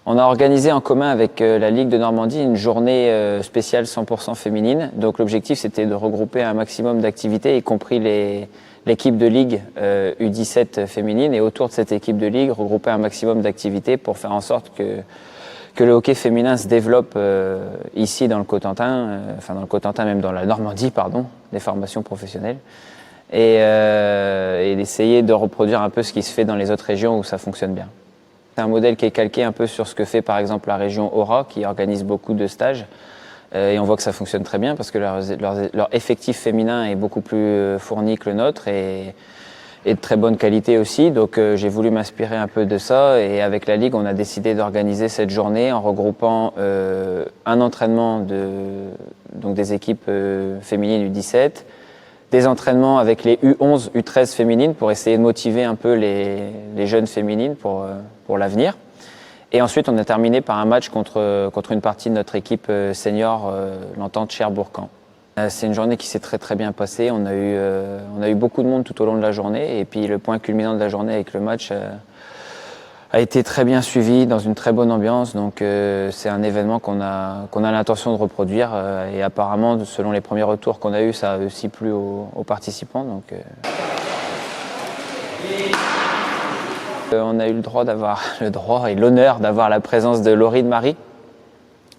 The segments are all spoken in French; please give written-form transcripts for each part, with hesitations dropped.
On a organisé en commun avec la Ligue de Normandie une journée spéciale 100% féminine. Donc l'objectif c'était de regrouper un maximum d'activités, y compris l'équipe de Ligue U17 féminine. Et autour de cette équipe de Ligue, regrouper un maximum d'activités pour faire en sorte que le hockey féminin se développe ici dans le Cotentin, enfin dans le Cotentin, même dans la Normandie, pardon, des formations professionnelles. Et d'essayer de reproduire un peu ce qui se fait dans les autres régions où ça fonctionne bien. C'est un modèle qui est calqué un peu sur ce que fait par exemple la région Aura, qui organise beaucoup de stages. Et on voit que ça fonctionne très bien parce que leur effectif féminin est beaucoup plus fourni que le nôtre et de très bonne qualité aussi. Donc j'ai voulu m'inspirer un peu de ça et avec la Ligue, on a décidé d'organiser cette journée en regroupant un entraînement donc des équipes féminines U17, des entraînements avec les U11, U13 féminines pour essayer de motiver un peu les jeunes féminines pour l'avenir. Et ensuite, on a terminé par un match contre une partie de notre équipe senior, l'Entente Cherbourg-Caen. C'est une journée qui s'est très très bien passée. On a eu beaucoup de monde tout au long de la journée. Et puis le point culminant de la journée avec le match a été très bien suivi, dans une très bonne ambiance. Donc c'est un événement qu'on a l'intention de reproduire. Et apparemment, selon les premiers retours qu'on a eus, ça a aussi plu aux participants. Donc, on a eu le droit et l'honneur d'avoir la présence de Laurie de Marie,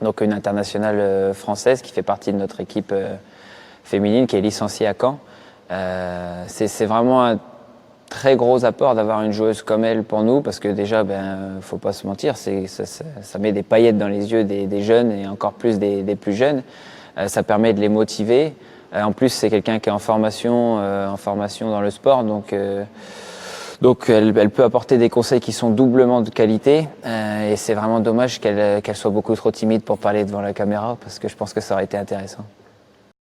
donc une internationale française qui fait partie de notre équipe féminine, qui est licenciée à Caen. C'est vraiment un très gros apport d'avoir une joueuse comme elle pour nous, parce que déjà, faut pas se mentir, ça met des paillettes dans les yeux des jeunes et encore plus des plus jeunes. Ça permet de les motiver. En plus, c'est quelqu'un qui est en formation dans le sport, donc elle peut apporter des conseils qui sont doublement de qualité. Et c'est vraiment dommage qu'elle soit beaucoup trop timide pour parler devant la caméra, parce que je pense que ça aurait été intéressant.